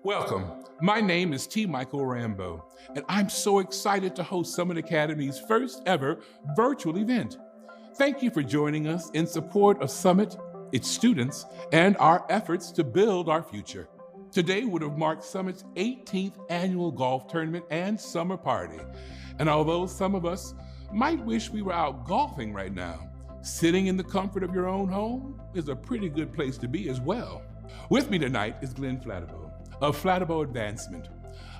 Welcome. My name is Mychael Rambo, and I'm so excited to host Summit Academy's first ever virtual event. Thank you for joining us in support of Summit, its students, and our efforts to build our future. Today would have marked Summit's 18th annual golf tournament and summer party. And although some of us might wish we were out golfing right now, sitting in the comfort of your own home is a pretty good place to be as well. With me tonight is Glenn Flatterbo of Flatterbo Advancement.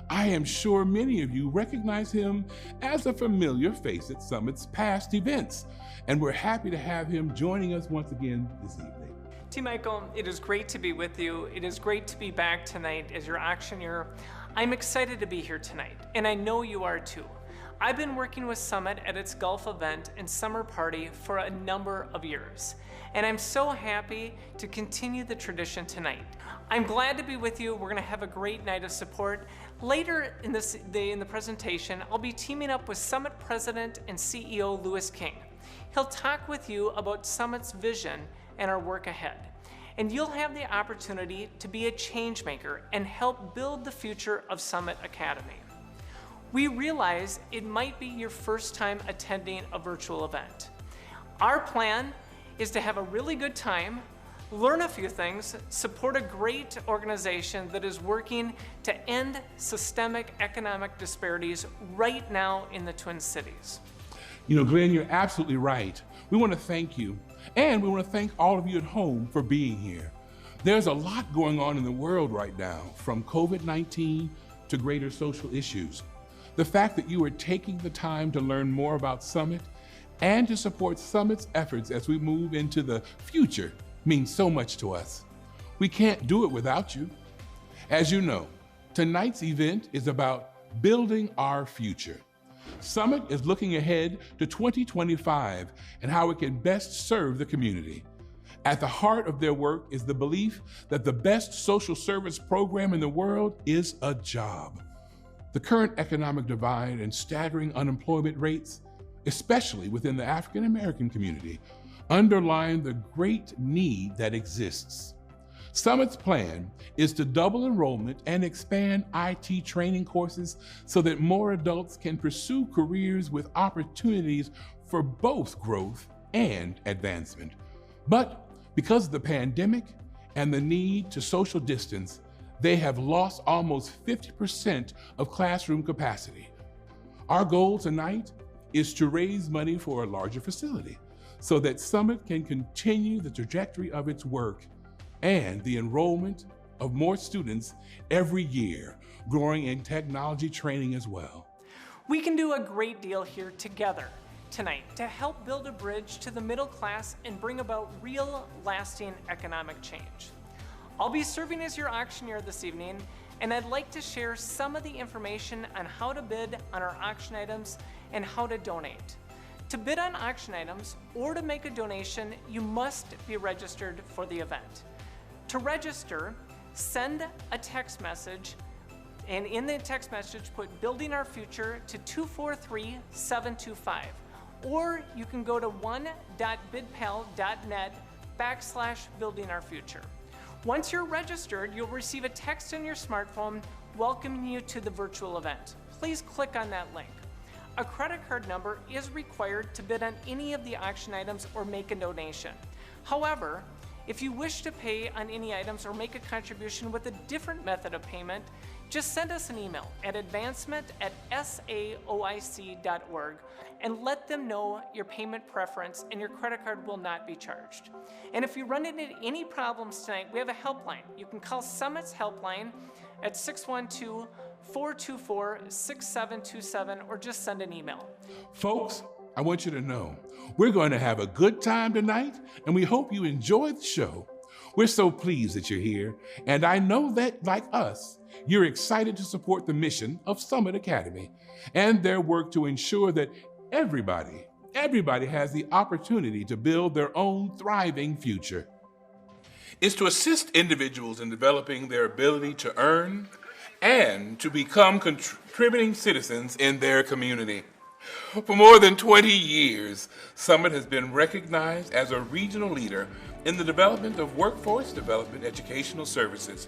I am sure many of you recognize him as a familiar face at Summit's past events, and we're happy to have him joining us once again this evening. Mychael, it is great to be with you. It is great to be back tonight as your auctioneer. I'm excited to be here tonight, and I know you are too. I've been working with Summit at its golf event and summer party for a number of years, and I'm so happy to continue the tradition tonight. I'm glad to be with you. We're going to have a great night of support. Later in the presentation, I'll be teaming up with Summit President and CEO Lewis King. He'll talk with you about Summit's vision and our work ahead. And you'll have the opportunity to be a change maker and help build the future of Summit Academy. We realize it might be your first time attending a virtual event. Our plan is to have a really good time, learn a few things, support a great organization that is working to end systemic economic disparities right now in the Twin Cities. You know, Glenn, you're absolutely right. We want to thank you, and we want to thank all of you at home for being here. There's a lot going on in the world right now, from COVID-19 to greater social issues. The fact that you are taking the time to learn more about Summit and to support Summit's efforts as we move into the future means so much to us. We can't do it without you. As you know, tonight's event is about building our future. Summit is looking ahead to 2025 and how it can best serve the community. At the heart of their work is the belief that the best social service program in the world is a job. The current economic divide and staggering unemployment rates, especially within the African American community, underline the great need that exists. Summit's plan is to double enrollment and expand IT training courses so that more adults can pursue careers with opportunities for both growth and advancement. But because of the pandemic and the need to social distance, they have lost almost 50% of classroom capacity. Our goal tonight is to raise money for a larger facility so that Summit can continue the trajectory of its work and the enrollment of more students every year, growing in technology training as well. We can do a great deal here together tonight to help build a bridge to the middle class and bring about real, lasting economic change. I'll be serving as your auctioneer this evening, and I'd like to share some of the information on how to bid on our auction items and how to donate. To bid on auction items or to make a donation, you must be registered for the event. To register, send a text message, and in the text message put Building Our Future to 243-725, or you can go to one.bidpal.net/Building Our Future. Once you're registered, you'll receive a text on your smartphone welcoming you to the virtual event. Please click on that link. A credit card number is required to bid on any of the auction items or make a donation. However, if you wish to pay on any items or make a contribution with a different method of payment, just send us an email at advancement@saoic.org and let them know your payment preference, and your credit card will not be charged. And if you run into any problems tonight, we have a helpline. You can call Summit's helpline at 612-424-6727 or just send an email. Folks, I want you to know, we're going to have a good time tonight, and we hope you enjoy the show. We're so pleased that you're here, and I know that, like us, you're excited to support the mission of Summit Academy and their work to ensure that everybody has the opportunity to build their own thriving future. It's to assist individuals in developing their ability to earn and to become contributing citizens in their community. For more than 20 years, Summit has been recognized as a regional leader in the development of workforce development educational services,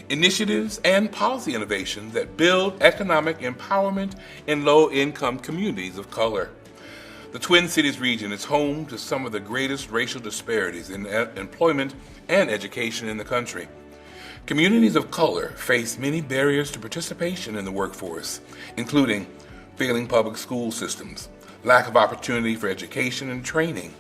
initiatives, and policy innovations that build economic empowerment in low-income communities of color. The Twin Cities region is home to some of the greatest racial disparities in employment and education in the country. Communities of color face many barriers to participation in the workforce, including failing public school systems, lack of opportunity for education and training,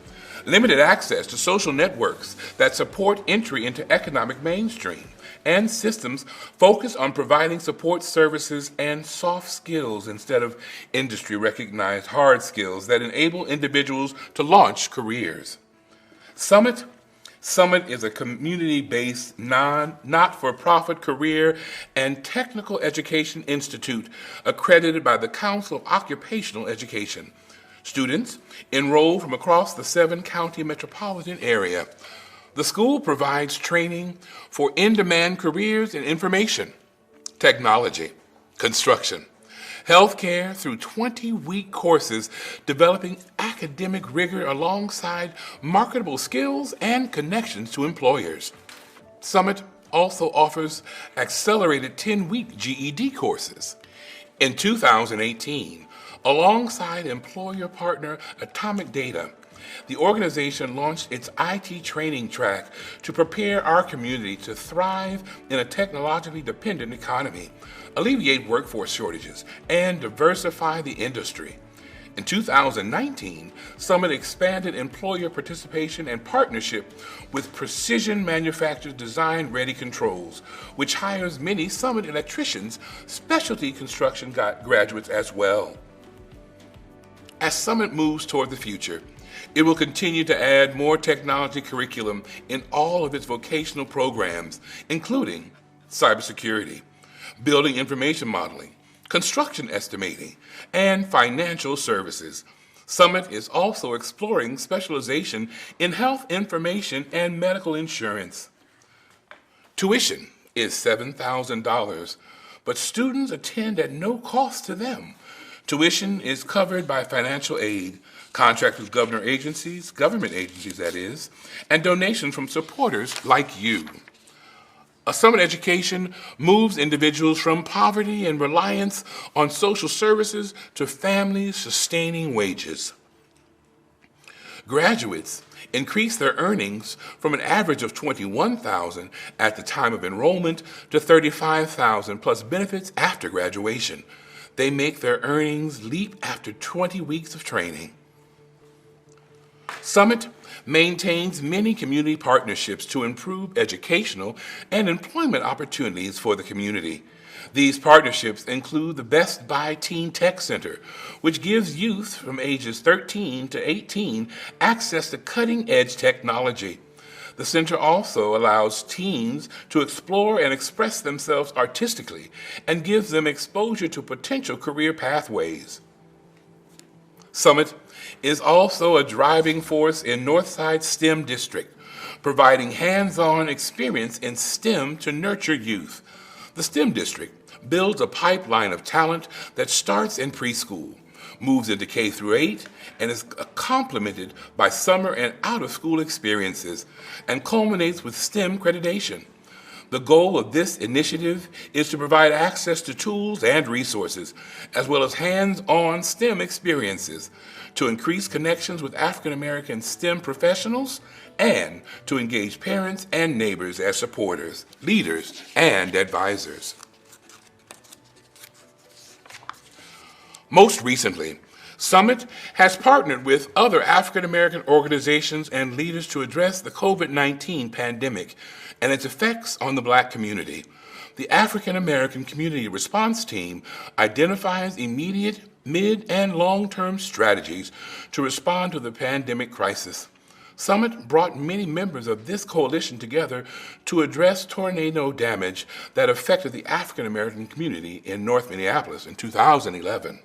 limited access to social networks that support entry into economic mainstream, and systems focused on providing support services and soft skills instead of industry-recognized hard skills that enable individuals to launch careers. Summit is a community-based, not-for-profit career and technical education institute accredited by the Council of Occupational Education. Students enroll from across the 7-county metropolitan area. The school provides training for in-demand careers in information, technology, construction, healthcare through 20-week courses developing academic rigor alongside marketable skills and connections to employers. Summit also offers accelerated 10-week GED courses. In 2018, alongside employer partner Atomic Data, the organization launched its IT training track to prepare our community to thrive in a technologically dependent economy, alleviate workforce shortages, and diversify the industry. In 2019, Summit expanded employer participation and partnership with Precision Manufactured Design Ready Controls, which hires many Summit electricians, specialty construction graduates as well. As Summit moves toward the future, it will continue to add more technology curriculum in all of its vocational programs, including cybersecurity, building information modeling, construction estimating, and financial services. Summit is also exploring specialization in health information and medical insurance. Tuition is $7,000, but students attend at no cost to them. Tuition is covered by financial aid, contracts with government agencies that is, and donations from supporters like you. A Summit education moves individuals from poverty and reliance on social services to families sustaining wages. Graduates increase their earnings from an average of $21,000 at the time of enrollment to $35,000 plus benefits after graduation. They make their earnings leap after 20 weeks of training. Summit maintains many community partnerships to improve educational and employment opportunities for the community. These partnerships include the Best Buy Teen Tech Center, which gives youth from ages 13 to 18 access to cutting-edge technology. The center also allows teens to explore and express themselves artistically and gives them exposure to potential career pathways. Summit is also a driving force in Northside STEM District, providing hands-on experience in STEM to nurture youth. The STEM District builds a pipeline of talent that starts in preschool, moves into K-8, and is complemented by summer and out-of-school experiences, and culminates with STEM accreditation. The goal of this initiative is to provide access to tools and resources, as well as hands-on STEM experiences, to increase connections with African American STEM professionals, and to engage parents and neighbors as supporters, leaders, and advisors. Most recently, Summit has partnered with other African American organizations and leaders to address the COVID-19 pandemic and its effects on the Black community. The African American Community Response Team identifies immediate, mid, and long-term strategies to respond to the pandemic crisis. Summit brought many members of this coalition together to address tornado damage that affected the African American community in North Minneapolis in 2011.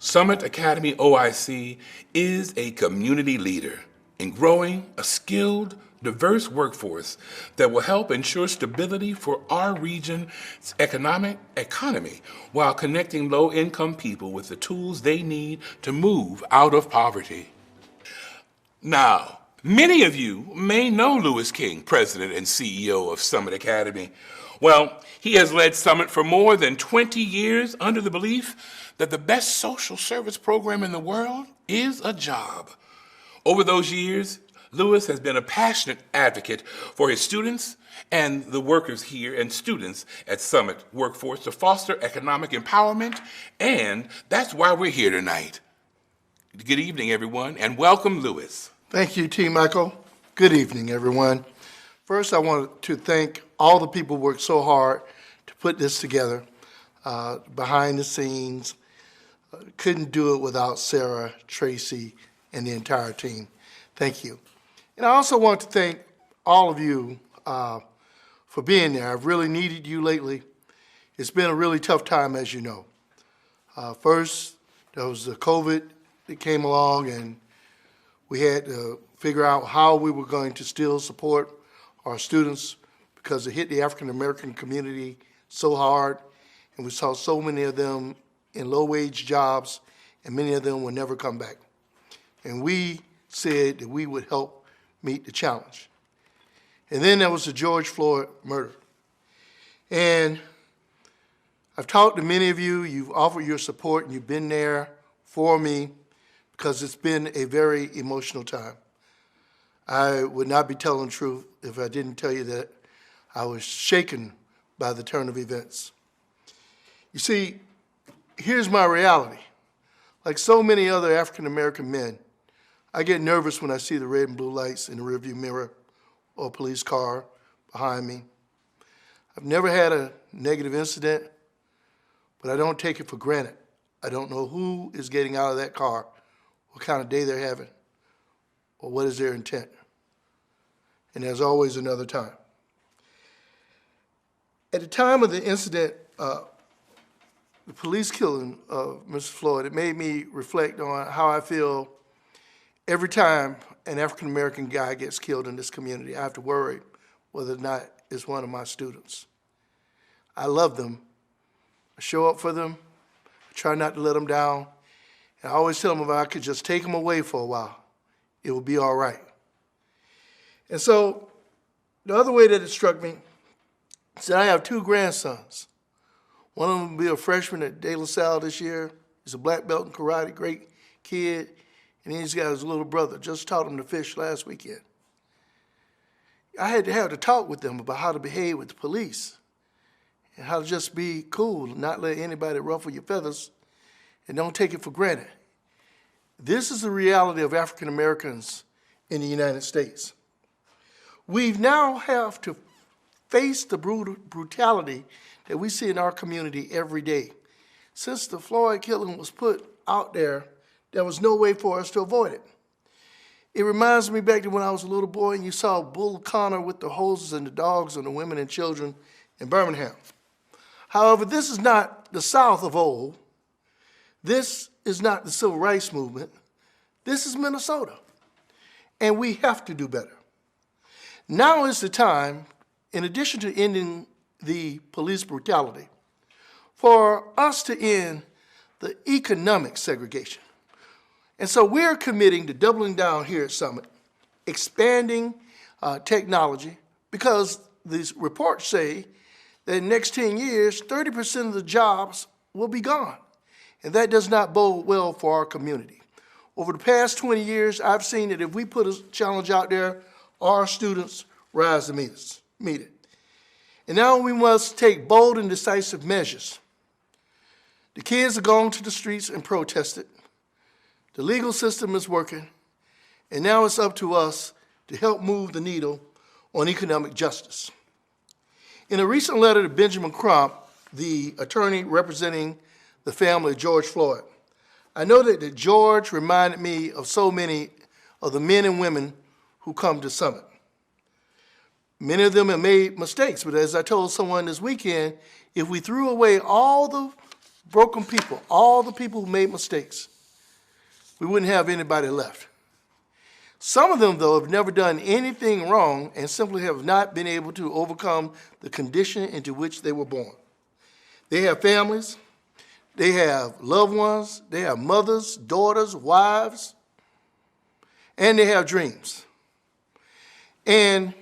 Summit Academy OIC is a community leader in growing a skilled, diverse workforce that will help ensure stability for our region's economy while connecting low-income people with the tools they need to move out of poverty. Now, many of you may know Louis King, President and CEO of Summit Academy. Well, he has led Summit for more than 20 years under the belief that the best social service program in the world is a job. Over those years, Louis has been a passionate advocate for his students and the workers here and students at Summit Workforce to foster economic empowerment, and that's why we're here tonight. Good evening, everyone, and welcome, Louis. Thank you, T. Michael. Good evening, everyone. First, I want to thank all the people who worked so hard to put this together, behind the scenes. Couldn't do it without Sarah, Tracy, and the entire team. Thank you. And I also want to thank all of you for being there. I've really needed you lately. It's been a really tough time, as you know. First, there was the COVID that came along, and we had to figure out how we were going to still support our students because it hit the African American community so hard, and we saw so many of them in low-wage jobs, and many of them would never come back. And we said that we would help meet the challenge. And then there was the George Floyd murder. And I've talked to many of you, you've offered your support, and you've been there for me, because it's been a very emotional time. I would not be telling the truth if I didn't tell you that I was shaken by the turn of events. You see, here's my reality. Like so many other African American men, I get nervous when I see the red and blue lights in the rearview mirror or a police car behind me. I've never had a negative incident, but I don't take it for granted. I don't know who is getting out of that car, what kind of day they're having, or what is their intent. And there's always another time. At the time of the incident, the police killing of Mr. Floyd, it made me reflect on how I feel every time an African-American guy gets killed in this community. I have to worry whether or not it's one of my students. I love them. I show up for them. I try not to let them down. And I always tell them if I could just take them away for a while, it would be all right. And so the other way that it struck me is that I have two grandsons. One of them will be a freshman at De La Salle this year. He's a black belt in karate, great kid. And then he's got his little brother, just taught him to fish last weekend. I had to have to talk with them about how to behave with the police and how to just be cool, not let anybody ruffle your feathers, and don't take it for granted. This is the reality of African Americans in the United States. We now have to face the brutality that we see in our community every day. Since the Floyd killing was put out there was no way for us to avoid it. It reminds me back to when I was a little boy and you saw Bull Connor with the hoses and the dogs and the women and children in Birmingham. However, this is not the South of old. This is not the civil rights movement. This is Minnesota. And we have to do better. Now is the time, in addition to ending the police brutality, for us to end the economic segregation. And so we're committing to doubling down here at Summit, expanding technology, because these reports say that in the next 10 years, 30% of the jobs will be gone. And that does not bode well for our community. Over the past 20 years, I've seen that if we put a challenge out there, our students rise to meet it. And now we must take bold and decisive measures. The kids have gone to the streets and protested. The legal system is working. And now it's up to us to help move the needle on economic justice. In a recent letter to Benjamin Crump, the attorney representing the family of George Floyd, I noted that George reminded me of so many of the men and women who come to Summit. Many of them have made mistakes, but as I told someone this weekend, if we threw away all the broken people, all the people who made mistakes, we wouldn't have anybody left. Some of them, though, have never done anything wrong and simply have not been able to overcome the condition into which they were born. They have families, they have loved ones, they have mothers, daughters, wives. and they have dreams. And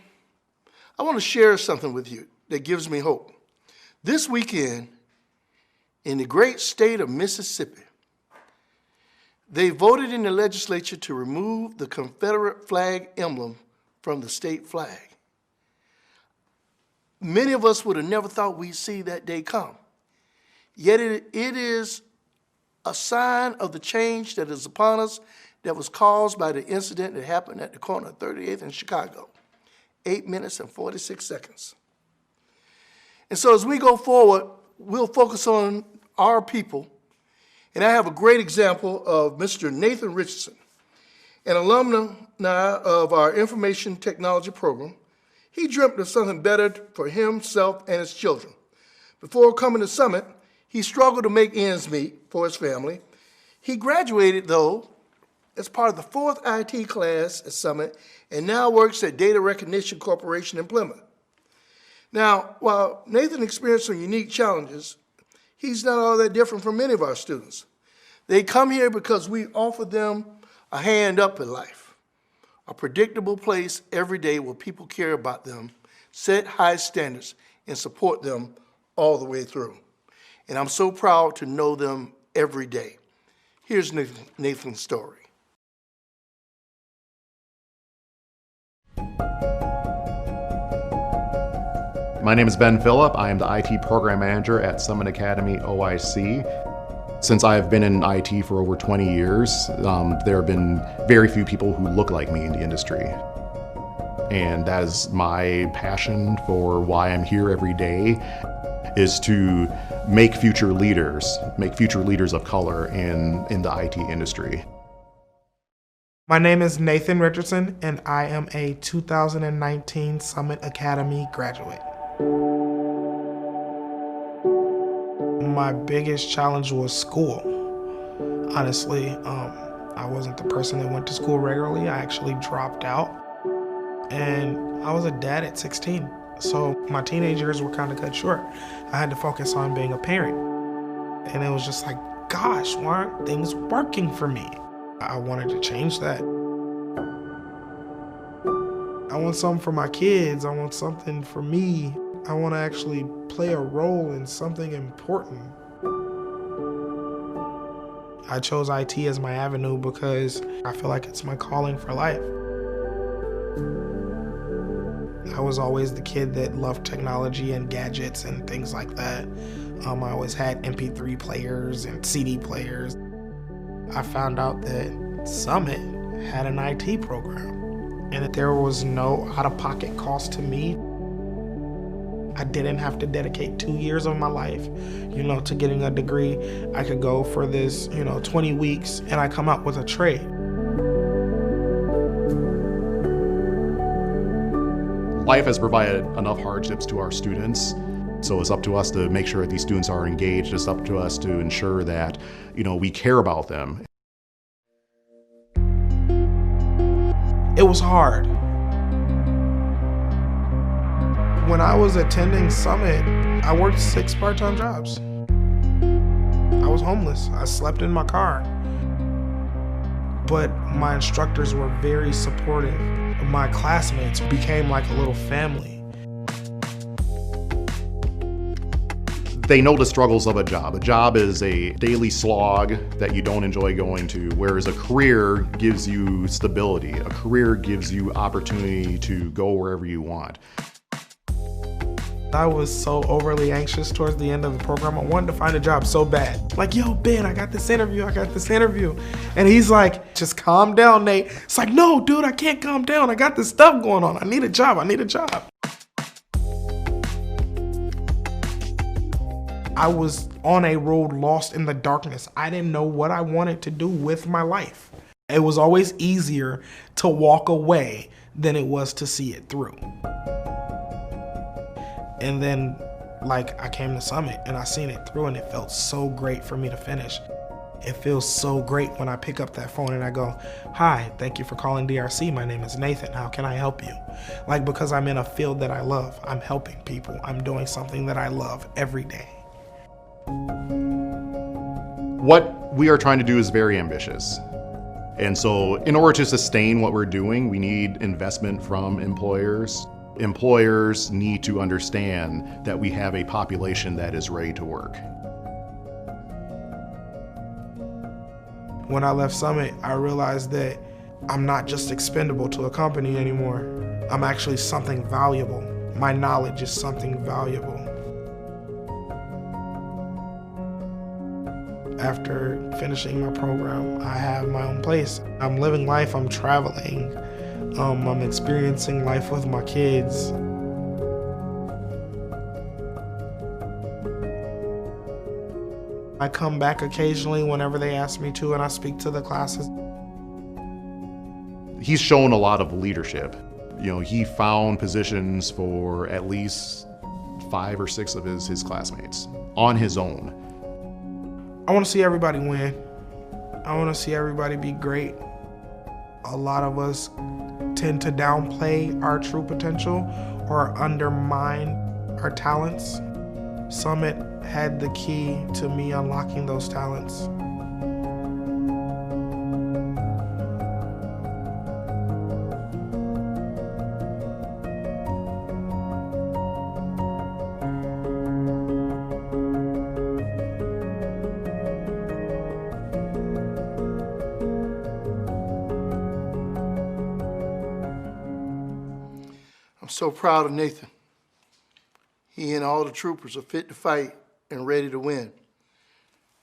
I want to share something with you that gives me hope. This weekend, in the great state of Mississippi, they voted in the legislature to remove the Confederate flag emblem from the state flag. Many of us would have never thought we'd see that day come. Yet it is a sign of the change that is upon us that was caused by the incident that happened at the corner of 38th and Chicago, 8 minutes and 46 seconds. And so as we go forward, we'll focus on our people. And I have a great example of Mr. Nathan Richardson, an alumni of our information technology program. He dreamt of something better for himself and his children. Before coming to Summit, he struggled to make ends meet for his family. He graduated, though, as part of the 4th IT class at Summit, and now works at Data Recognition Corporation in Plymouth. Now, while Nathan experienced some unique challenges, he's not all that different from many of our students. They come here because we offer them a hand up in life, a predictable place every day where people care about them, set high standards, and support them all the way through. And I'm so proud to know them every day. Here's Nathan's story. My name is Ben Phillip. I am the IT Program Manager at Summit Academy OIC. Since I have been in IT for over 20 years, there have been very few people who look like me in the industry. And that is my passion for why I'm here every day, is to make future leaders of color in the IT industry. My name is Nathan Richardson, and I am a 2019 Summit Academy graduate. My biggest challenge was school. Honestly, I wasn't the person that went to school regularly. I actually dropped out. And I was a dad at 16. So my teenage years were kind of cut short. I had to focus on being a parent. And it was just like, gosh, why aren't things working for me? I wanted to change that. I want something for my kids. I want something for me. I want to actually play a role in something important. I chose IT as my avenue because I feel like it's my calling for life. I was always the kid that loved technology and gadgets and things like that. I always had MP3 players and CD players. I found out that Summit had an IT program and that there was no out-of-pocket cost to me. I didn't have to dedicate 2 years of my life, to getting a degree. I could go for this, 20 weeks and I come out with a trade. Life has provided enough hardships to our students, so it's up to us to make sure that these students are engaged. It's up to us to ensure that, we care about them. It was hard. When I was attending Summit, I worked 6 part-time jobs. I was homeless. I slept in my car. But my instructors were very supportive. My classmates became like a little family. They know the struggles of a job. A job is a daily slog that you don't enjoy going to, whereas a career gives you stability. A career gives you opportunity to go wherever you want. I was so overly anxious towards the end of the program. I wanted to find a job so bad. Like, yo, Ben, I got this interview. And he's like, just calm down, Nate. It's like, no, dude, I can't calm down. I got this stuff going on. I need a job. I was on a road lost in the darkness. I didn't know what I wanted to do with my life. It was always easier to walk away than it was to see it through. And then, I came to Summit and I seen it through and it felt so great for me to finish. It feels so great when I pick up that phone and I go, hi, thank you for calling DRC. My name is Nathan. How can I help you? Because I'm in a field that I love. I'm helping people. I'm doing something that I love every day. What we are trying to do is very ambitious. And so in order to sustain what we're doing, we need investment from employers. Employers need to understand that we have a population that is ready to work. When I left Summit, I realized that I'm not just expendable to a company anymore. I'm actually something valuable. My knowledge is something valuable. After finishing my program, I have my own place. I'm living life, I'm traveling, I'm experiencing life with my kids. I come back occasionally whenever they ask me to, and I speak to the classes. He's shown a lot of leadership. You know, he found positions for at least 5 or 6 of his classmates on his own. I want to see everybody win. I want to see everybody be great. A lot of us tend to downplay our true potential or undermine our talents. Summit had the key to me unlocking those talents. I'm so proud of Nathan. He and all the troopers are fit to fight and ready to win.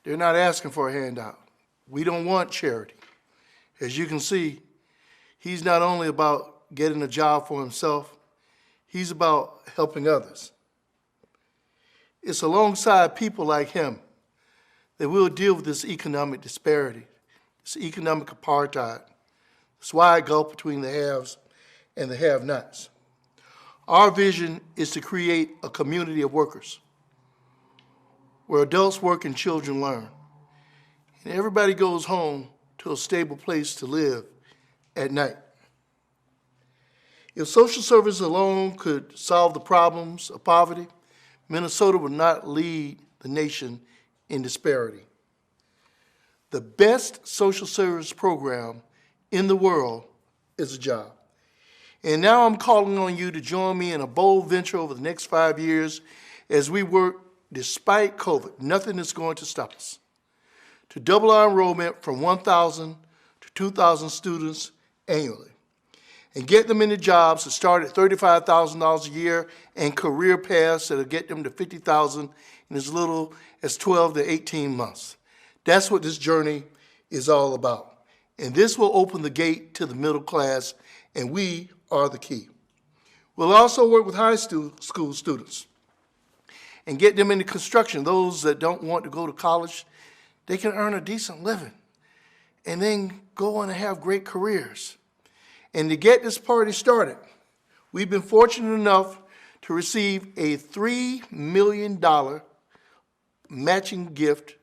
They're not asking for a handout. We don't want charity. As you can see, he's not only about getting a job for himself, he's about helping others. It's alongside people like him that we'll deal with this economic disparity, this economic apartheid, this wide gulf between the haves and the have-nots. Our vision is to create a community of workers where adults work and children learn, and everybody goes home to a stable place to live at night. If social service alone could solve the problems of poverty, Minnesota would not lead the nation in disparity. The best social service program in the world is a job. And now I'm calling on you to join me in a bold venture over the next 5 years as we work, despite COVID, nothing is going to stop us, to double our enrollment from 1,000 to 2,000 students annually and get them into jobs that start at $35,000 a year and career paths that will get them to $50,000 in as little as 12 to 18 months. That's what this journey is all about. And this will open the gate to the middle class, and we are the key. We'll also work with high school students and get them into construction. Those that don't want to go to college, they can earn a decent living and then go on and have great careers. And to get this party started, we've been fortunate enough to receive a $3 million matching gift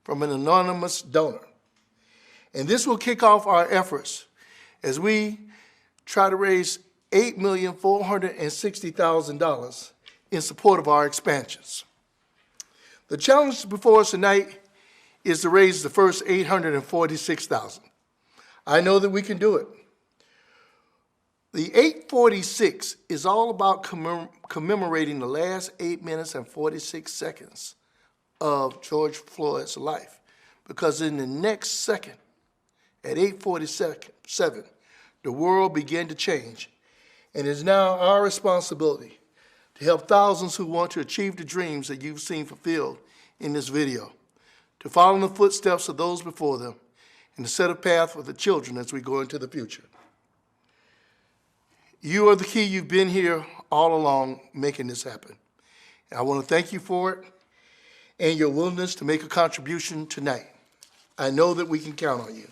from an anonymous donor. And this will kick off our efforts as we try to raise $8,460,000 in support of our expansions. The challenge before us tonight is to raise the first $846,000. I know that we can do it. The 846 is all about commemorating the last 8 minutes and 46 seconds of George Floyd's life, because in the next second, at 8:47, the world began to change, and it is now our responsibility to help thousands who want to achieve the dreams that you've seen fulfilled in this video, to follow in the footsteps of those before them, and to set a path for the children as we go into the future. You are the key. You've been here all along making this happen. And I want to thank you for it and your willingness to make a contribution tonight. I know that we can count on you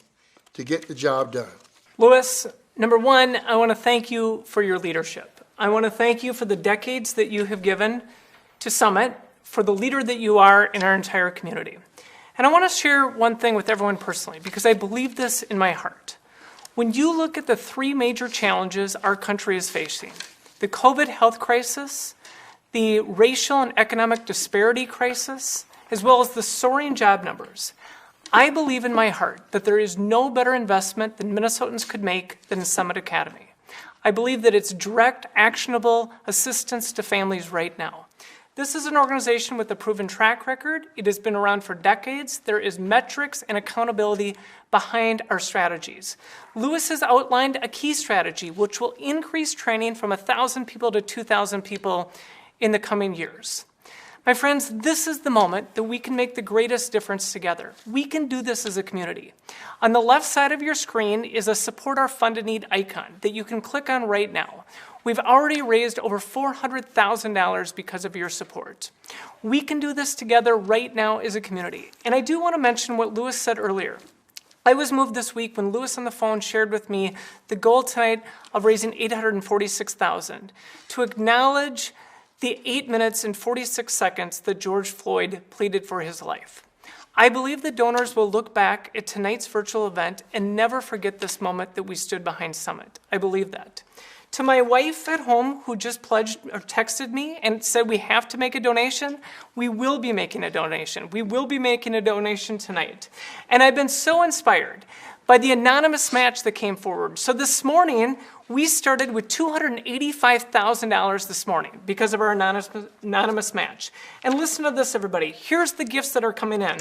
to get the job done. Louis, number one, I want to thank you for your leadership. I want to thank you for the decades that you have given to Summit, for the leader that you are in our entire community. And I want to share one thing with everyone personally, because I believe this in my heart. When you look at the 3 major challenges our country is facing, the COVID health crisis, the racial and economic disparity crisis, as well as the soaring job numbers, I believe in my heart that there is no better investment than Minnesotans could make than Summit Academy. I believe that it's direct, actionable assistance to families right now. This is an organization with a proven track record. It has been around for decades. There is metrics and accountability behind our strategies. Lewis has outlined a key strategy which will increase training from 1,000 people to 2,000 people in the coming years. My friends, this is the moment that we can make the greatest difference together. We can do this as a community. On the left side of your screen is a Support Our Funded Need icon that you can click on right now. We've already raised over $400,000 because of your support. We can do this together right now as a community. And I do want to mention what Lewis said earlier. I was moved this week when Lewis on the phone shared with me the goal tonight of raising $846,000 to acknowledge the 8 minutes and 46 seconds that George Floyd pleaded for his life. I believe the donors will look back at tonight's virtual event and never forget this moment that we stood behind Summit. I believe that. To my wife at home who just pledged or texted me and said we have to make a donation, we will be making a donation. We will be making a donation tonight. And I've been so inspired by the anonymous match that came forward. So this morning, we started with $285,000 this morning because of our anonymous match. And listen to this, everybody. Here's the gifts that are coming in.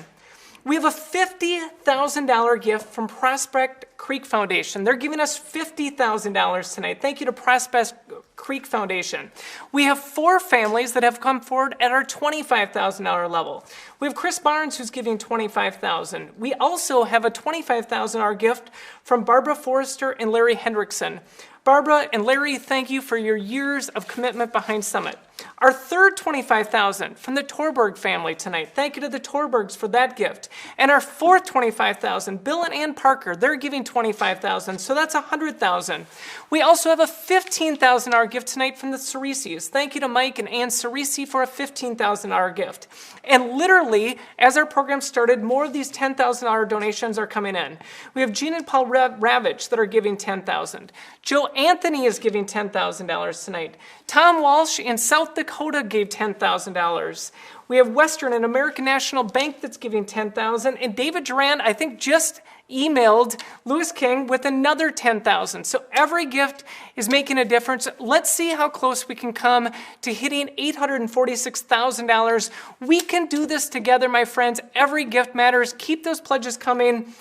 We have a $50,000 gift from Prospect Creek Foundation. They're giving us $50,000 tonight. Thank you to Prospect Creek Foundation. We have 4 families that have come forward at our $25,000 level. We have Chris Barnes who's giving $25,000. We also have a $25,000 gift from Barbara Forrester and Larry Hendrickson. Barbara and Larry, thank you for your years of commitment behind Summit. Our third $25,000 from the Torberg family tonight. Thank you to the Torbergs for that gift. And our fourth $25,000, Bill and Ann Parker, they're giving $25,000, so that's $100,000. We also have a $15,000 gift tonight from the Cerises. Thank you to Mike and Ann Cerisi for a $15,000 gift. And literally, as our program started, more of these $10,000 donations are coming in. We have Gene and Paul Ravitch that are giving $10,000. Joe Anthony is giving $10,000 tonight. Tom Walsh in South Dakota gave $10,000. We have Western and American National Bank that's giving $10,000. And David Duran, I think, just emailed Lewis King with another $10,000. So every gift is making a difference. Let's see how close we can come to hitting $846,000. We can do this together, my friends. Every gift matters. Keep those pledges coming.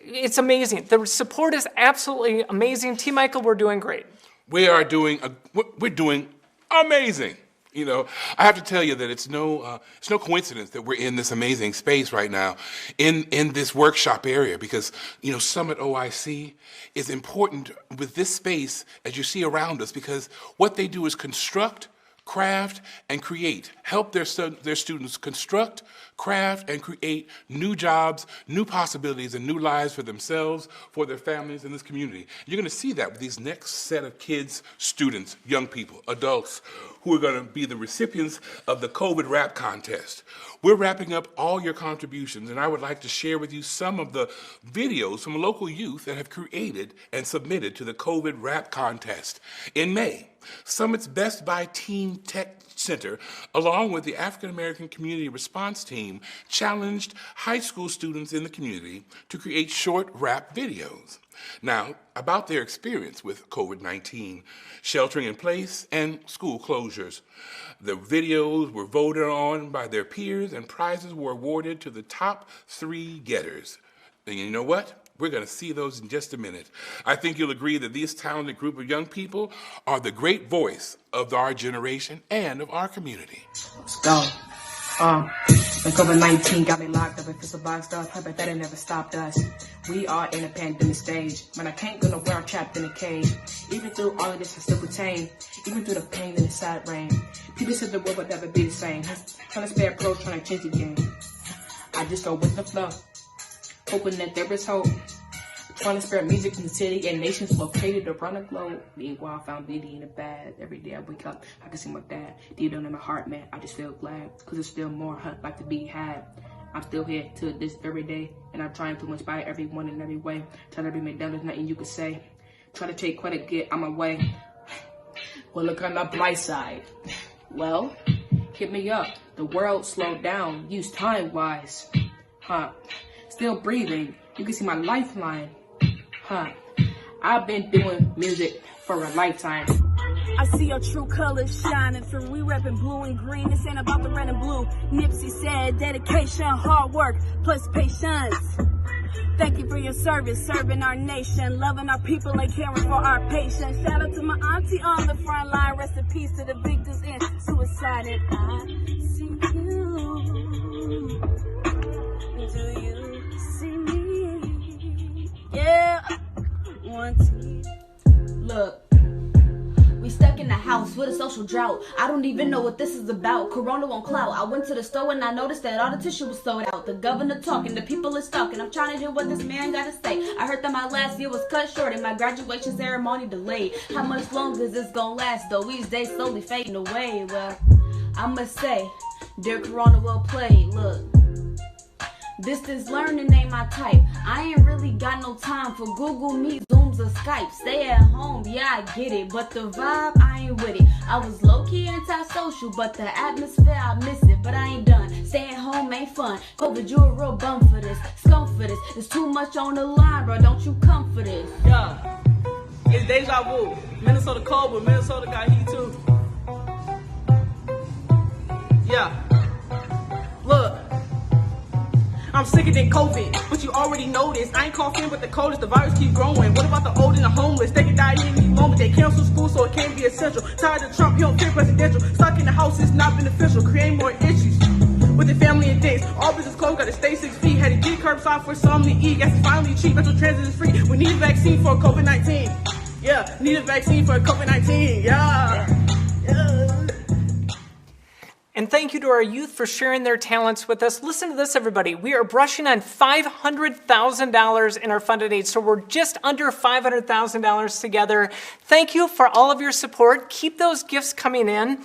It's amazing. The support is absolutely amazing. T. Mychael, we're doing great. We're doing amazing. You know, I have to tell you that it's no coincidence that we're in this amazing space right now, in this workshop area, because, you know, Summit OIC is important with this space as you see around us, because what they do is construct, craft, and create. Help their students construct, craft, and create new jobs, new possibilities, and new lives for themselves, for their families, and this community. You're going to see that with these next set of kids, students, young people, adults, who are going to be the recipients of the COVID rap contest. We're wrapping up all your contributions, and I would like to share with you some of the videos from local youth that have created and submitted to the COVID rap contest. In May, Summit's Best Buy Teen Tech Center, along with the African American Community Response Team, challenged high school students in the community to create short rap videos. Now, about their experience with COVID-19, sheltering in place, and school closures. The videos were voted on by their peers, and prizes were awarded to the top 3 getters. And you know what? We're going to see those in just a minute. I think you'll agree that this talented group of young people are the great voice of our generation and of our community. Let's go. When COVID-19 got me locked up and pistol boxed up, I bet that it never stopped us. We are in a pandemic stage. Man, I can't go nowhere, I'm trapped in a cage. Even through all of this, I still retain. Even through the pain and the sad rain. People said the world would never be the same. Trying to spare approach, trying to change the game. I just go with the flow, hoping that there is hope. Trying to spread music in the city and nations located around the globe. Meanwhile, I found beauty in the bad. Every day I wake up, I can see my dad. Deep down in my heart, man, I just feel glad. Cause there's still more like to be had. I'm still here to this very day. And I'm trying to inspire everyone in every way. Trying to be made down, there's nothing you can say. Try to take credit, get on my way. Well, look on the bright side. Well, hit me up. The world slowed down. Use time wise. still breathing. You can see my lifeline. I've been doing music for a lifetime. I see your true colors shining through. We reppin' blue and green. This ain't about the red and blue. Nipsey said dedication, hard work, plus patience. Thank you for your service, serving our nation, loving our people and caring for our patients. Shout out to my auntie on the front line. Rest in peace to the victims in suicide. And I see you. Do you see me? Yeah. Look, we stuck in the house with a social drought. I don't even know what this is about. Corona won't clout. I went to the store and I noticed that all the tissue was sold out. The governor talking, the people is talking. I'm trying to hear what this man got to say. I heard that my last year was cut short and my graduation ceremony delayed. How much longer is this gonna last though? These days slowly fading away. Well, I must say, dear Corona, well played. Look, distance learning ain't my type. I ain't really got no time for Google Meet, Zooms, or Skype. Stay at home, yeah, I get it, but the vibe, I ain't with it. I was low-key antisocial, but the atmosphere, I miss it, but I ain't done. Staying home ain't fun. COVID, you a real bum for this, scum for this. It's too much on the line, bro, don't you come for this. Yeah, it's deja vu. Minnesota cold, but Minnesota got heat too. Yeah, look. I'm sicker than COVID, but you already know this. I ain't coughing, but the coldest, the virus keep growing. What about the old and the homeless? They can die any moment. They cancel school, so it can't be essential. Tired of Trump, he don't fit presidential. Stuck in the house, it's not beneficial. Create more issues with the family and dates. All business closed, gotta stay 6 feet. Had to get curbside for some to eat. Gas is finally cheap, metro transit is free. We need a vaccine for COVID-19. Yeah, need a vaccine for COVID-19. Yeah. And thank you to our youth for sharing their talents with us. Listen to this, everybody. We are brushing on $500,000 in our funded aid, so we're just under $500,000 together. Thank you for all of your support. Keep those gifts coming in.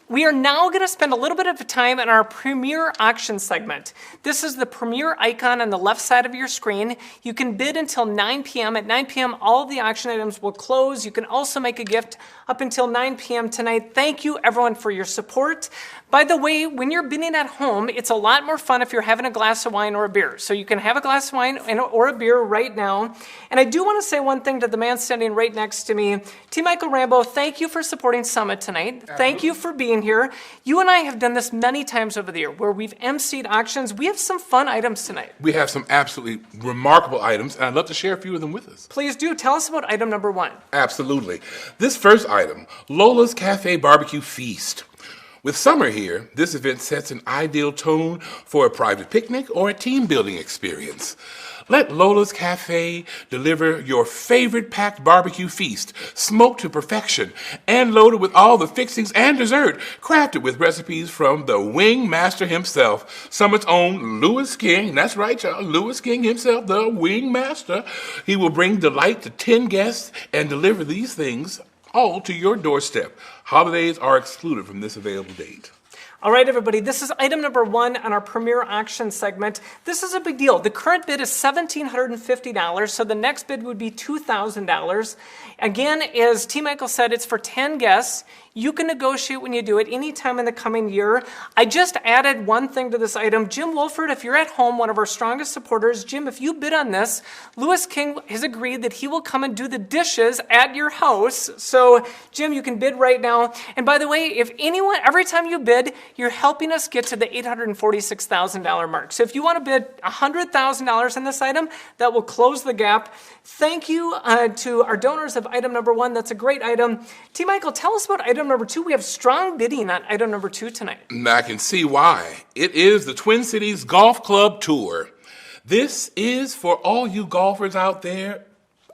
We are now going to spend a little bit of time in our Premier Auction segment. This is the Premier icon on the left side of your screen. You can bid until 9 p.m. At 9 p.m., all of the auction items will close. You can also make a gift up until 9 p.m. tonight. Thank you, everyone, for your support. By the way, when you're bidding at home, it's a lot more fun if you're having a glass of wine or a beer. So you can have a glass of wine or a beer right now. And I do want to say one thing to the man standing right next to me. T. Mychael Rambo, thank you for supporting Summit tonight. Absolutely. Thank you for being here. You and I have done this many times over the year where we've emceed auctions. We have some fun items tonight. We have some absolutely remarkable items, and I'd love to share a few of them with us. Please do. Tell us about item number 1. Absolutely. This first item, Lola's Cafe Barbecue Feast. With summer here, this event sets an ideal tone for a private picnic or a team building experience. Let Lola's Cafe deliver your favorite packed barbecue feast, smoked to perfection and loaded with all the fixings and dessert, crafted with recipes from the wing master himself, Summit's own Louis King. That's right, y'all, Louis King himself, the wing master. He will bring delight to 10 guests and deliver these things all to your doorstep. Holidays are excluded from this available date. All right, everybody, this is item number 1 on our Premier Auction segment. This is a big deal. The current bid is $1,750, so the next bid would be $2,000. Again, as T. Mychael said, it's for 10 guests. You can negotiate when you do it anytime in the coming year. I just added one thing to this item. Jim Wolford, if you're at home, one of our strongest supporters, Jim, if you bid on this, Louis King has agreed that he will come and do the dishes at your house. So, Jim, you can bid right now. And by the way, if anyone, every time you bid, you're helping us get to the $846,000 mark. So if you want to bid $100,000 in this item, that will close the gap. Thank you to our donors of item number 1. That's a great item. T. Mychael, tell us about item number 2. We have strong bidding on item number 2 tonight. I can see why. It is the Twin Cities Golf Club Tour. This is, for all you golfers out there,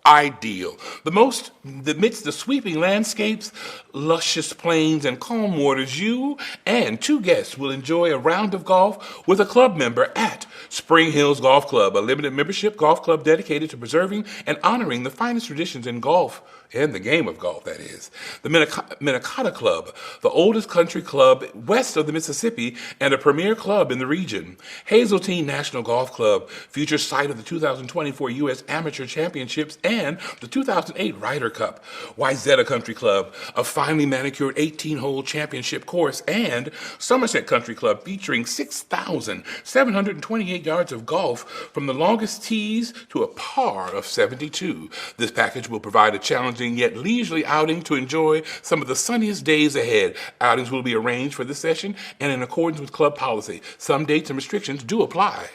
ideal. Amidst the sweeping landscapes, luscious plains, and calm waters, you and 2 guests will enjoy a round of golf with a club member at Spring Hills Golf Club, a limited membership golf club dedicated to preserving and honoring the finest traditions in golf and the game of golf, that is. The Minneapolis Club, the oldest country club west of the Mississippi and a premier club in the region. Hazeltine National Golf Club, future site of the 2024 U.S. Amateur Championships and the 2008 Ryder Cup. Wayzata Country Club, a finely manicured 18-hole championship course, and Somerset Country Club, featuring 6,728 yards of golf from the longest tees to a par of 72. This package will provide a challenging yet leisurely outing to enjoy some of the sunniest days ahead. Outings will be arranged for this session and in accordance with club policy. Some dates and restrictions do apply.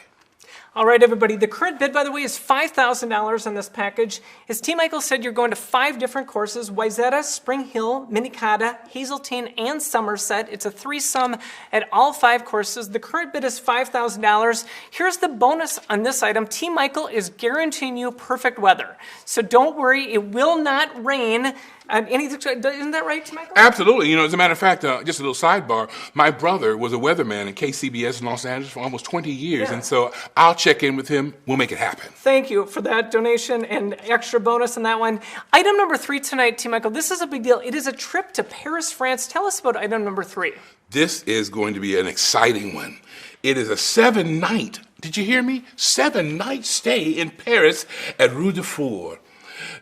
All right, everybody. The current bid, by the way, is $5,000 on this package. As T. Michael said, you're going to 5 different courses: Wayzata, Spring Hill, Minneapolis, Hazeltine, and Somerset. It's a threesome at all 5 courses. The current bid is $5,000. Here's the bonus on this item. T. Michael is guaranteeing you perfect weather. So don't worry, it will not rain. Isn't that right, T. Michael? Absolutely. As a matter of fact, just a little sidebar, my brother was a weatherman in KCBS in Los Angeles for almost 20 years, and so I'll check in with him. We'll make it happen. Thank you for that donation and extra bonus on that one. Item number 3 tonight, T. Michael, this is a big deal. It is a trip to Paris, France. Tell us about item number 3. This is going to be an exciting one. It is a 7-night, did you hear me? 7-night stay in Paris at Rue de Four.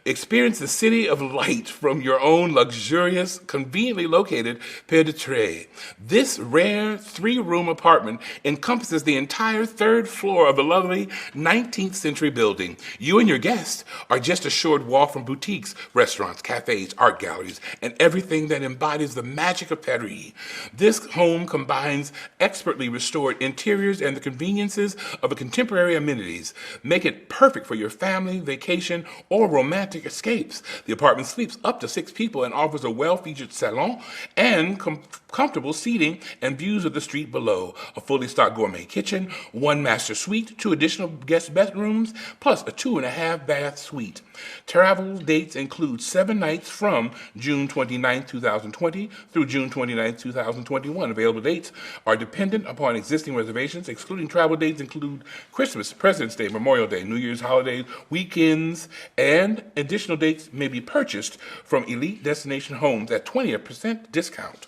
Experience the city of light from your own luxurious, conveniently located Père de Trait. This rare 3-room apartment encompasses the entire 3rd floor of a lovely 19th century building. You and your guests are just a short walk from boutiques, restaurants, cafes, art galleries, and everything that embodies the magic of Paris. This home combines expertly restored interiors and the conveniences of a contemporary amenities. Make it perfect for your family, vacation, or romantic escapes. The apartment sleeps up to 6 people and offers a well-featured salon and comfortable seating and views of the street below. A fully stocked gourmet kitchen, 1 master suite, 2 additional guest bedrooms, plus a 2.5-bath suite. Travel dates include 7 nights from June 29, 2020 through June 29, 2021. Available dates are dependent upon existing reservations. Excluding travel dates include Christmas, President's Day, Memorial Day, New Year's holidays, weekends, and additional dates may be purchased from Elite Destination Homes at 20% discount.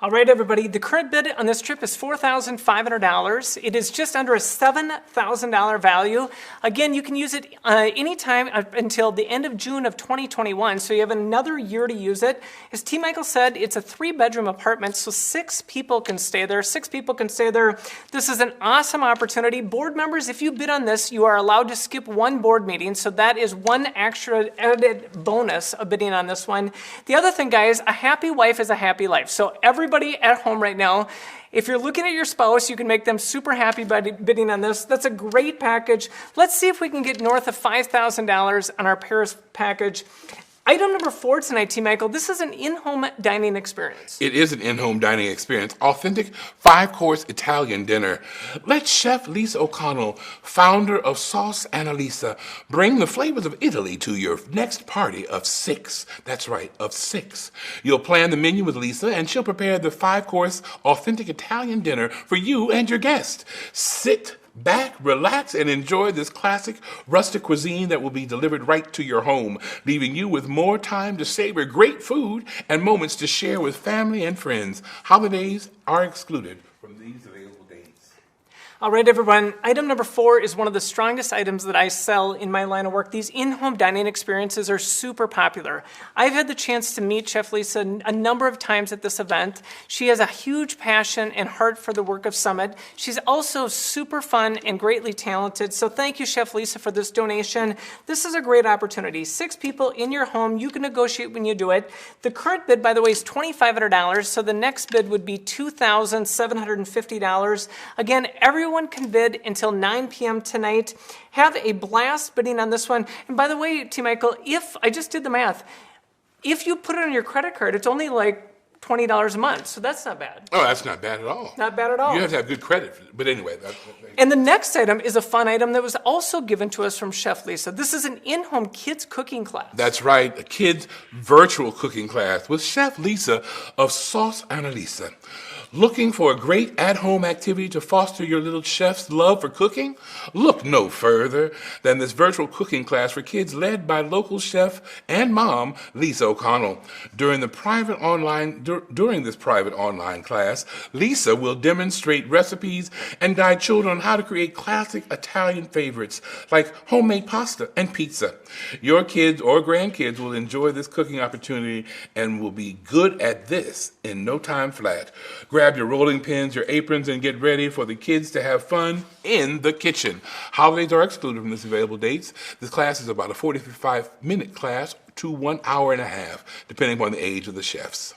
All right, everybody, the current bid on this trip is $4,500. It is just under a $7,000 value. Again, you can use it anytime until the end of June of 2021, so you have another year to use it. As T. Michael said, it's a 3-bedroom apartment, so 6 people can stay there. 6 people can stay there. This is an awesome opportunity. Board members, if you bid on this, you are allowed to skip 1 board meeting, so that is 1 extra added bonus of bidding on this one. The other thing, guys, a happy wife is a happy life. So everybody at home right now, if you're looking at your spouse, you can make them super happy by bidding on this. That's a great package. Let's see if we can get north of $5,000 on our Paris package. Item number 4 tonight, T. Michael, this is an in-home dining experience. It is an in-home dining experience. Authentic 5-course Italian dinner. Let Chef Lisa O'Connell, founder of Sauce Annalisa, bring the flavors of Italy to your next party of 6. That's right, of 6. You'll plan the menu with Lisa, and she'll prepare the 5-course authentic Italian dinner for you and your guests. Sit back, relax, and enjoy this classic rustic cuisine that will be delivered right to your home, leaving you with more time to savor great food and moments to share with family and friends. Holidays are excluded from these available dates. All right, everyone. Item number 4 is one of the strongest items that I sell in my line of work. These in-home dining experiences are super popular. I've had the chance to meet Chef Lisa a number of times at this event. She has a huge passion and heart for the work of Summit. She's also super fun and greatly talented. So thank you, Chef Lisa, for this donation. This is a great opportunity. 6 people in your home. You can negotiate when you do it. The current bid, by the way, is $2,500. So the next bid would be $2,750. Again, everyone can bid until 9 p.m. tonight. Have a blast bidding on this one. And by the way, T. Michael, if I just did the math, if you put it on your credit card, it's only like $20 a month, so that's not bad. Oh, that's not bad at all. Not bad at all. You have to have good credit, but anyway. And the next item is a fun item that was also given to us from Chef Lisa. This is an in-home kids cooking class. That's right, a kids virtual cooking class with Chef Lisa of Sauce Annalisa. Looking for a great at-home activity to foster your little chef's love for cooking? Look no further than this virtual cooking class for kids led by local chef and mom, Lisa O'Connell. During this private online class, Lisa will demonstrate recipes and guide children on how to create classic Italian favorites like homemade pasta and pizza. Your kids or grandkids will enjoy this cooking opportunity and will be good at this in no time flat. Grab your rolling pins, your aprons, and get ready for the kids to have fun in the kitchen. Holidays are excluded from this available dates. This class is about a 45-minute class to 1 hour and a half, depending upon the age of the chefs.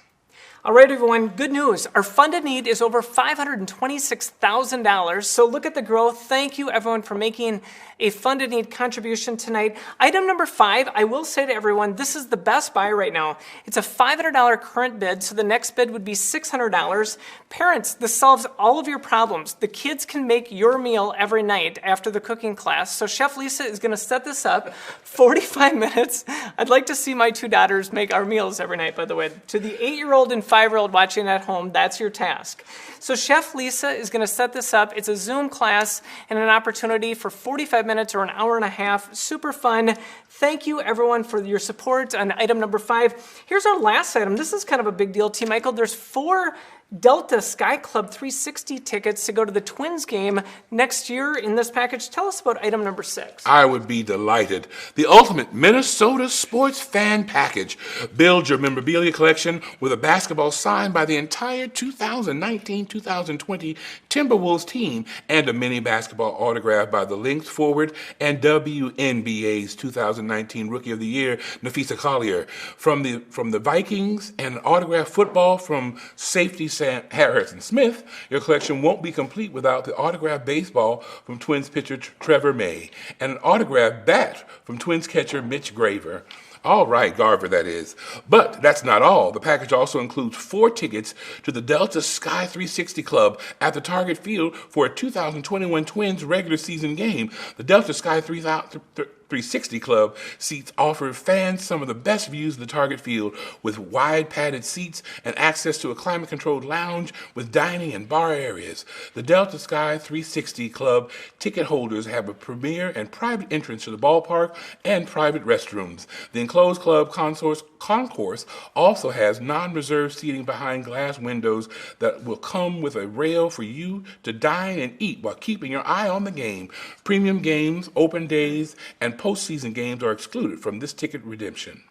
All right, everyone, good news. Our funded need is over $526,000, so look at the growth. Thank you, everyone, for making a funded need contribution tonight. Item number 5, I will say to everyone, this is the best buy right now. It's a $500 current bid, so the next bid would be $600. Parents, this solves all of your problems. The kids can make your meal every night after the cooking class, so Chef Lisa is going to set this up 45 minutes. I'd like to see my 2 daughters make our meals every night, by the way. To the 8-year-old and 5-year-old watching at home, that's your task. So Chef Lisa is going to set this up. It's a Zoom class and an opportunity for 45 minutes or an hour and a half. Super fun. Thank you, everyone, for your support on item number 5. Here's our last item. This is kind of a big deal, T. Michael. There's 4 Delta Sky Club 360 tickets to go to the Twins game next year in this package. Tell us about item number 6. I would be delighted. The ultimate Minnesota sports fan package. Build your memorabilia collection with a basketball signed by the entire 2019-2020 Timberwolves team and a mini basketball autograph by the Lynx forward and WNBA's 2019 Rookie of the Year, Nafisa Collier. From the Vikings and autographed football from safety Harrison Smith, your collection won't be complete without the autographed baseball from Twins pitcher Trevor May and an autographed bat from Twins catcher Mitch Graver. All right, Garver, that is. But that's not all. The package also includes 4 tickets to the Delta Sky 360 Club at the Target Field for a 2021 Twins regular season game. The Delta Sky 360 Club seats offer fans some of the best views of the Target Field with wide padded seats and access to a climate-controlled lounge with dining and bar areas. The Delta Sky 360 Club ticket holders have a premier and private entrance to the ballpark and private restrooms. The enclosed club concourse also has non-reserved seating behind glass windows that will come with a rail for you to dine and eat while keeping your eye on the game. Premium games, open days, and postseason games are excluded from this ticket redemption.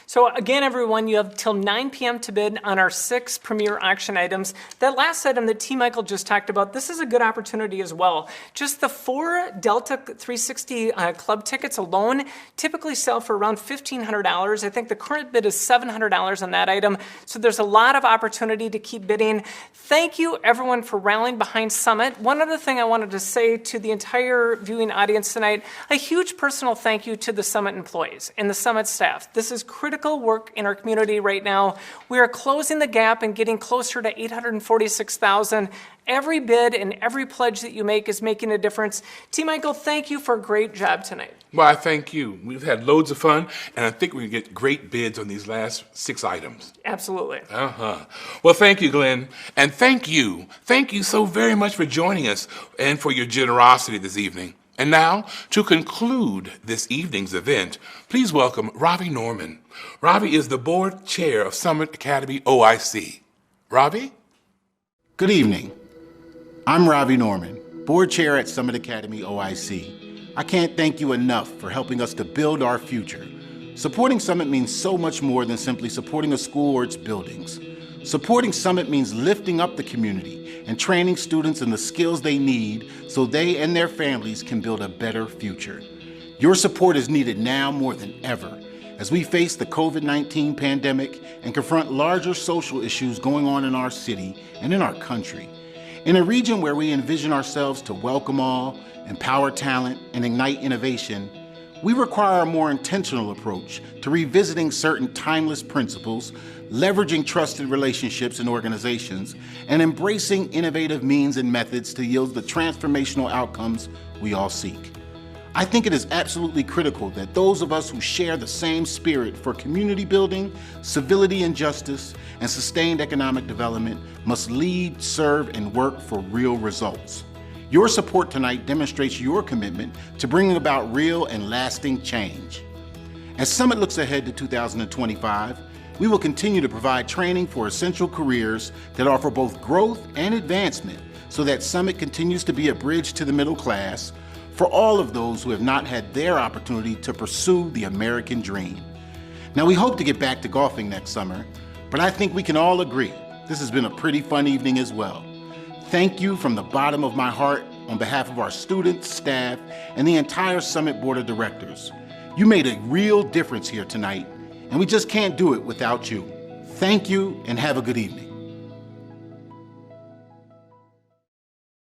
So again, everyone, you have till 9 p.m. to bid on our 6 premier auction items. That last item that T. Michael just talked about, this is a good opportunity as well. Just the 4 Delta 360 Club tickets alone typically sell for around $1,500. I think the current bid is $700 on that item. So there's a lot of opportunity to keep bidding. Thank you, everyone, for rallying behind Summit. One other thing I wanted to say to the entire viewing audience tonight, a huge personal thank you to the Summit employees and the Summit staff. This is critical work in our community right now. We are closing the gap and getting closer to $846,000. Every bid and every pledge that you make is making a difference. T. Michael, thank you for a great job tonight. Well, I thank you. We've had loads of fun, and I think we can get great bids on these last 6 items. Absolutely. Well, thank you, Glenn. And thank you. Thank you so very much for joining us and for your generosity this evening. And now, to conclude this evening's event, please welcome Ravi Norman. Ravi is the board chair of Summit Academy OIC. Ravi? Good evening. I'm Ravi Norman, board chair at Summit Academy OIC. I can't thank you enough for helping us to build our future. Supporting Summit means so much more than simply supporting a school or its buildings. Supporting Summit means lifting up the community and training students in the skills they need so they and their families can build a better future. Your support is needed now more than ever as we face the COVID-19 pandemic and confront larger social issues going on in our city and in our country. In a region where we envision ourselves to welcome all, empower talent, and ignite innovation, we require a more intentional approach to revisiting certain timeless principles, leveraging trusted relationships and organizations, and embracing innovative means and methods to yield the transformational outcomes we all seek. I think it is absolutely critical that those of us who share the same spirit for community building, civility and justice, and sustained economic development must lead, serve, and work for real results. Your support tonight demonstrates your commitment to bringing about real and lasting change. As Summit looks ahead to 2025, we will continue to provide training for essential careers that offer both growth and advancement so that Summit continues to be a bridge to the middle class for all of those who have not had their opportunity to pursue the American dream. Now, we hope to get back to golfing next summer, but I think we can all agree this has been a pretty fun evening as well. Thank you from the bottom of my heart on behalf of our students, staff, and the entire Summit Board of Directors. You made a real difference here tonight, and we just can't do it without you. Thank you, and have a good evening.